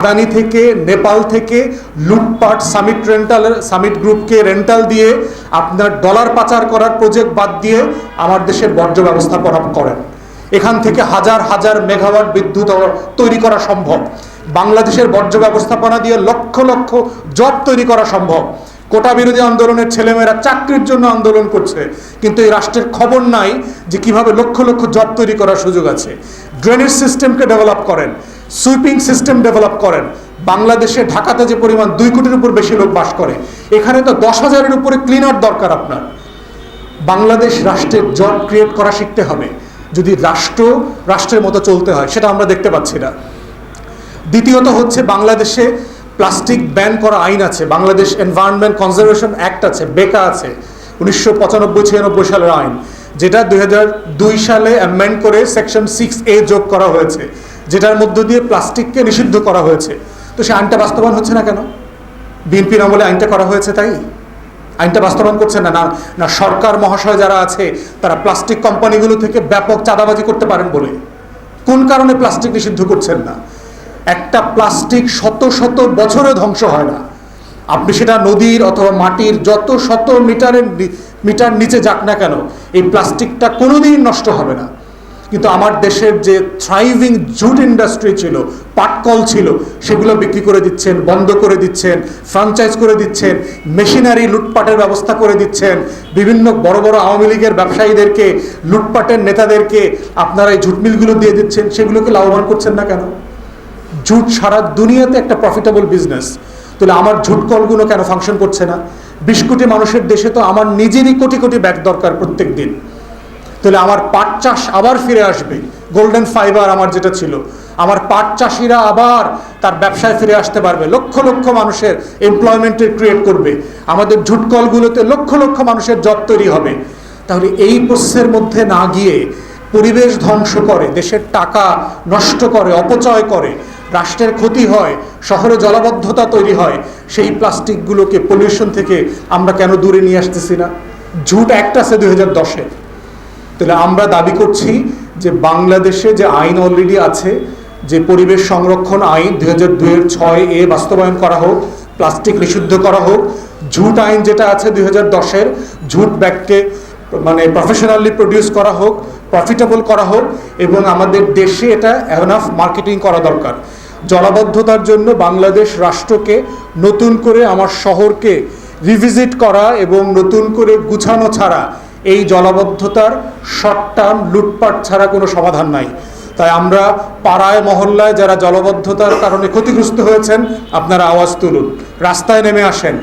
আদানি থেকে নেপাল থেকে লুটপাট সামিট গ্রুপকে রেন্টাল দিয়ে আপনার ডলার পাচার করার প্রজেক্ট বাদ দিয়ে আমার দেশের বর্জ্য ব্যবস্থাপনা করেন। এখান থেকে হাজার হাজার মেগাওয়াট বিদ্যুৎ তৈরি করা সম্ভব। বাংলাদেশের বর্জ্য ব্যবস্থাপনা দিয়ে লক্ষ লক্ষ জব তৈরি করা সম্ভব। কোটা বিরোধী আন্দোলনের ছেলেমেয়েরা চাকরির জন্য আন্দোলন করছে, কিন্তু এই রাষ্ট্রের খবর নাই যে কিভাবে লক্ষ লক্ষ জব তৈরি করার সুযোগ আছে। ড্রেনেজ সিস্টেমকে ডেভেলপ করেন, সুইপিং সিস্টেম ডেভেলপ করেন। বাংলাদেশে ঢাকাতে যে পরিমাণ 2 কোটির উপর বেশি লোক বাস করে, এখানে তো 10,000-এর উপরে ক্লিনার দরকার আপনার। বাংলাদেশ রাষ্ট্রের জব ক্রিয়েট করা শিখতে হবে যদি রাষ্ট্রের মতো চলতে হয়, সেটা আমরা দেখতে পাচ্ছি না। দ্বিতীয়ত হচ্ছে, বাংলাদেশে প্লাস্টিক ব্যান করা আইন আছে, বাংলাদেশ এনভায়রনমেন্ট কনজারভেশন অ্যাক্ট আছে, বেকা আছে, 1995-96 সালের আইন, যেটা 2002 সালে অ্যামেন্ড করে সেকশন 6A যোগ করা হয়েছে, যেটার মধ্য দিয়ে প্লাস্টিককে নিষিদ্ধ করা হয়েছে। তো সে আইনটা বাস্তবায়ন হচ্ছে না কেন? বিএনপির আমলে আইনটা করা হয়েছে, তাই আইনটা বাস্তবায়ন করছে না। না সরকার মহাশয় যারা আছে তারা প্লাস্টিক কোম্পানিগুলো থেকে ব্যাপক চাঁদাবাজি করতে পারেন বলে কোন কারণে প্লাস্টিক নিষিদ্ধ করছেন না? একটা প্লাস্টিক শত শত বছরে ধ্বংস হয় না। আপনি সেটা নদীর অথবা মাটির যত শত মিটার নিচে যাক না কেন, এই প্লাস্টিকটা কোনোদিন নষ্ট হবে না। কিন্তু আমার দেশের যে থ্রাইভিং জুট ইন্ডাস্ট্রি ছিল, পাটকল ছিল, সেগুলো বিক্রি করে দিচ্ছেন, বন্ধ করে দিচ্ছেন, ফ্র্যাঞ্চাইজ করে দিচ্ছেন, মেশিনারি লুটপাটের ব্যবস্থা করে দিচ্ছেন। বিভিন্ন বড় বড় আওয়ামী লীগের ব্যবসায়ীদেরকে, লুটপাটের নেতাদেরকে আপনারা এই জুট মিলগুলো দিয়ে দিচ্ছেন, সেগুলোকে লাভবান করছেন না কেন? জুট সারা দুনিয়াতে একটা প্রফিটেবল বিজনেস, তাহলে আমার ঝুট কলগুলো কেন ফাংশন করছে না? 20 কোটি মানুষের দেশে তো আমার নিজেরই কোটি কোটি ব্যাগ দরকার প্রত্যেক দিন। তাহলে আমার পাট চাষ আবার ফিরে আসবে, গোল্ডেন ফাইবার আমার যেটা ছিল, আমার পাট চাষিরা আবার তার ব্যবসায় ফিরে আসতে পারবে, লক্ষ লক্ষ মানুষের এমপ্লয়মেন্টের ক্রিয়েট করবে, আমাদের ঝুট কলগুলোতে লক্ষ লক্ষ মানুষের জব তৈরি হবে। তাহলে এই প্রসেসের মধ্যে না গিয়ে পরিবেশ ধ্বংস করে, দেশের টাকা নষ্ট করে, অপচয় করে, রাষ্ট্রের ক্ষতি হয়, শহরে জলাবদ্ধতা তৈরি হয়, সেই প্লাস্টিকগুলোকে পলিউশন থেকে আমরা কেন দূরে নিয়ে আসতেছি না? ঝুট অ্যাক্ট আছে 2010-এ। তাহলে আমরা দাবি করছি যে বাংলাদেশে যে আইন অলরেডি আছে, যে পরিবেশ সংরক্ষণ আইন 2002-এর 6A বাস্তবায়ন করা হোক, প্লাস্টিক নিষিদ্ধ করা হোক। ঝুট আইন যেটা আছে 2010-এর, ঝুট ব্যাগকে মানে প্রফেশনালি প্রডিউস করা হোক, প্রফিটেবল করা হোক, এবং আমাদের দেশে এটা এনাফ মার্কেটিং করা দরকার। জলাবদ্ধতার জন্য বাংলাদেশ রাষ্ট্রকে নতুন করে আমার শহরকে রিভিজিট করা এবং নতুন করে গুছানো ছাড়া এই জলাবদ্ধতার শর্ট টার্ম লুটপাট ছাড়া কোনো সমাধান নাই। তাই আমরা পাড়ায় মহল্লায় যারা জলাবদ্ধতার কারণে ক্ষতিগ্রস্ত হয়েছেন, আপনারা আওয়াজ তুলুন, রাস্তায় নেমে আসেন।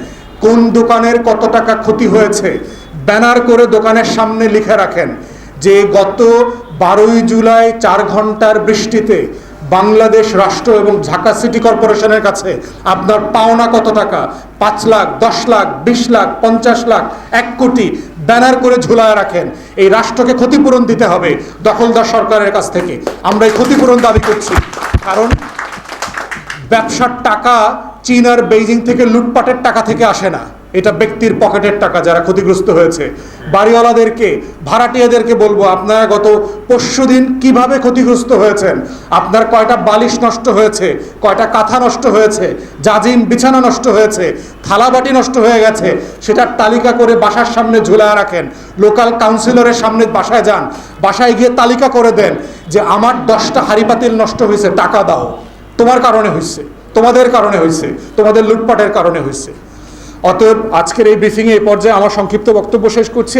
কোন দোকানের কত টাকা ক্ষতি হয়েছে ব্যানার করে দোকানের সামনে লিখে রাখেন যে গত 12ই জুলাই 4 ঘন্টার বৃষ্টিতে বাংলাদেশ রাষ্ট্র এবং ঢাকা সিটি কর্পোরেশনের কাছে আপনার পাওনা কত টাকা, 5 লাখ, 10 লাখ, 20 লাখ, 50 লাখ, 1 কোটি ব্যানার করে ঝুলায় রাখেন। এই রাষ্ট্রকে ক্ষতিপূরণ দিতে হবে দখলদার সরকারের কাছ থেকে। আমরা এই ক্ষতিপূরণ দাবি করছি, কারণ ব্যবসার টাকা চীন আর বেইজিং থেকে লুটপাটের টাকা থেকে আসে না, এটা ব্যক্তির পকেটের টাকা যারা ক্ষতিগ্রস্ত হয়েছে। বাড়িওয়ালাদেরকে, ভাড়াটিয়াদেরকে বলবো, আপনারা গত পরশুদিন কিভাবে ক্ষতিগ্রস্ত হয়েছেন, আপনার কয়টা বালিশ নষ্ট হয়েছে, কয়টা কাঁথা নষ্ট হয়েছে, জাজিম বিছানা নষ্ট হয়েছে, থালাবাটি নষ্ট হয়ে গেছে, সেটার তালিকা করে বাসার সামনে ঝুলায় রাখেন। লোকাল কাউন্সিলরের সামনে বাসায় যান, বাসায় গিয়ে তালিকা করে দেন যে আমার 10টা হাঁড়ি পাতিল নষ্ট হয়েছে, টাকা দাও, তোমার কারণে হয়েছে, তোমাদের কারণে হয়েছে, তোমাদের লুটপাটের কারণে হয়েছে। অতএব আজকের এই ব্রিফিংয়ে এই পর্যায়ে আমার সংক্ষিপ্ত বক্তব্য শেষ করছি।